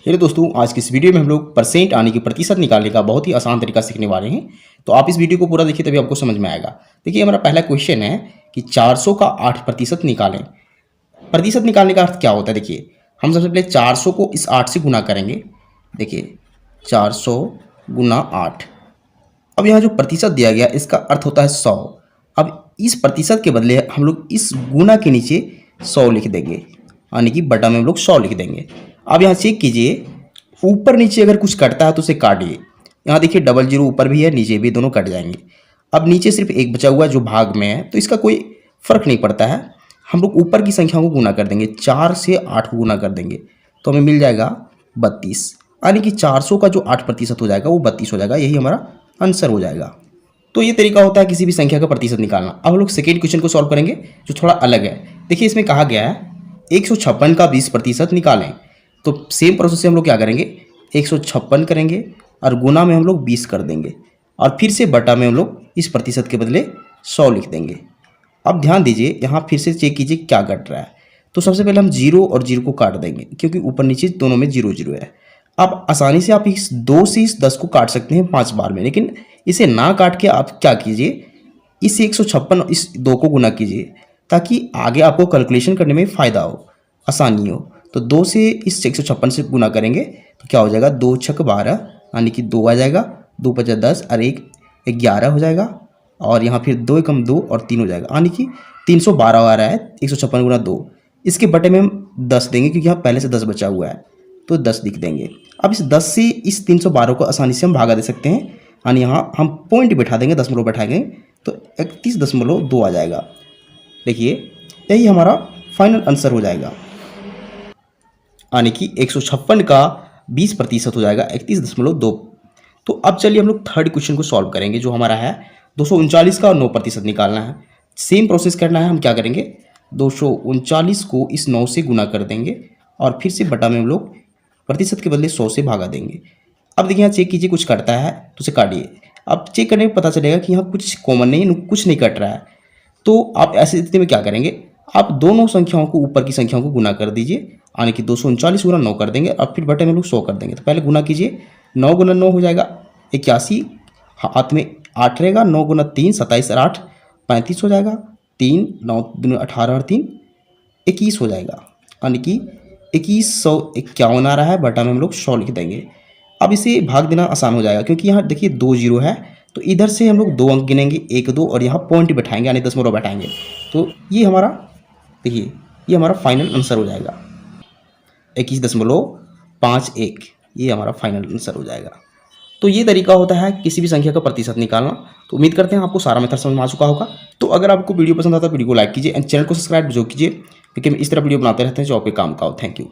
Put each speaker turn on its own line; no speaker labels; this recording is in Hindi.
हेलो दोस्तों, आज की इस वीडियो में हम लोग परसेंट आने की प्रतिशत निकालने का बहुत ही आसान तरीका सीखने वाले हैं। तो आप इस वीडियो को पूरा देखिए, तभी आपको समझ में आएगा। देखिए, हमारा पहला क्वेश्चन है कि 400 का 8% निकालें। प्रतिशत निकालने का अर्थ क्या होता है? देखिए, हम सबसे पहले 400 को इस 8 से गुना करेंगे। देखिए, 400 गुना 8। अब यहाँ जो प्रतिशत दिया गया इसका अर्थ होता है 100। अब इस प्रतिशत के बदले हम लोग इस गुना के नीचे 100 लिख देंगे, यानी कि बटा में हम लोग 100 लिख देंगे। अब यहाँ चेक कीजिए, ऊपर नीचे अगर कुछ कटता है तो उसे काटिए। यहाँ देखिए डबल जीरो ऊपर भी है, नीचे भी, दोनों कट जाएंगे। अब नीचे सिर्फ एक बचा हुआ है जो भाग में है, तो इसका कोई फर्क नहीं पड़ता है। हम लोग ऊपर की संख्या को गुना कर देंगे, 4 से 8 को गुना कर देंगे तो हमें मिल जाएगा 32, यानी कि 400 का जो 8% हो जाएगा वो 32 हो जाएगा। यही हमारा आंसर हो जाएगा। तो ये तरीका होता है किसी भी संख्या का प्रतिशत निकालना। अब हम लोग सेकेंड क्वेश्चन को सॉल्व करेंगे जो थोड़ा अलग है। देखिए, इसमें कहा गया है 156 का 20% निकालें। तो सेम प्रोसेस से हम लोग क्या करेंगे, 156 करेंगे और गुना में हम लोग 20 कर देंगे और फिर से बटा में हम लोग इस प्रतिशत के बदले 100 लिख देंगे। अब ध्यान दीजिए, यहाँ फिर से चेक कीजिए क्या कट रहा है। तो सबसे पहले हम 0 और 0 को काट देंगे क्योंकि ऊपर नीचे दोनों में 0 0 है। अब आसानी से आप इस 2 से इस 10 को काट सकते हैं 5 बार में, लेकिन इसे ना काट के आप क्या कीजिए, इस 156 इस 2 को गुना कीजिए ताकि आगे आपको कैलकुलेशन करने में फ़ायदा हो, आसानी हो। तो 2 से इस 156 से गुना करेंगे तो क्या हो जाएगा, 2 छक 12, यानी कि 2 आ जाएगा, 2 पचा 10 और 1 11 हो जाएगा। और यहाँ फिर 2 एकम 2 और 3 हो जाएगा, यानी कि 312 आ रहा है। 156 गुना 2, इसके बटे में हम 10 देंगे क्योंकि यहाँ पहले से 10 बचा हुआ है, तो 10 लिख देंगे। अब इस 10 से इस 312 को आसानी से हम भागा दे सकते हैं, यानी यहाँ हम पॉइंट बैठा देंगे, दशमलव बैठाएंगे तो 31.2 आ जाएगा। देखिए, यही हमारा फाइनल आंसर हो जाएगा, यानी कि 156 का 20% हो जाएगा 31.2। तो अब चलिए हम लोग थर्ड क्वेश्चन को सॉल्व करेंगे जो हमारा है 239 का 9% निकालना है। सेम प्रोसेस करना है। हम क्या करेंगे, 239 को इस 9 से गुना कर देंगे और फिर से बटा में हम लोग प्रतिशत के बदले 100 से भागा देंगे। अब देखिए, यहाँ चेक कीजिए, कुछ कटता है तो उसे काटिए। अब चेक करने में पता चलेगा कि यहाँ कुछ कॉमन नहीं, कुछ नहीं कट रहा है। तो आप ऐसी स्थिति में क्या करेंगे, आप दोनों संख्याओं को, ऊपर की संख्याओं को गुना कर दीजिए, यानी कि 239 गुना 9 कर देंगे और फिर बटे में लोग 100 कर देंगे। तो पहले गुना कीजिए, 9 गुना 9 हो जाएगा 81, हाथ में 8 रहेगा, 9 गुना 3 27 और 8 35 हो जाएगा, 3 9 दूनी 18 और 3 21 हो जाएगा, यानी कि 2151 आ रहा है। बटा में हम लोग 100 लिख देंगे। अब इसे भाग देना आसान हो जाएगा क्योंकि यहाँ देखिए 2 जीरो है, तो इधर से हम लोग 2 अंक गिनेंगे, 1 2, और यहाँ पॉइंट बैठाएंगे यानी दशमलव बैठाएंगे। तो ये हमारा, देखिए, ये हमारा फाइनल आंसर हो जाएगा 21.51। ये हमारा फाइनल आंसर हो जाएगा। तो ये तरीका होता है किसी भी संख्या का प्रतिशत निकालना। तो उम्मीद करते हैं आपको सारा मेथड समझ में आ चुका होगा। तो अगर आपको वीडियो पसंद आता है तो वीडियो को लाइक कीजिए एंड चैनल को सब्सक्राइब जरूर कीजिए, क्योंकि हम इस तरह वीडियो बनाते रहते हैं जो आपके काम का हो। Thank you.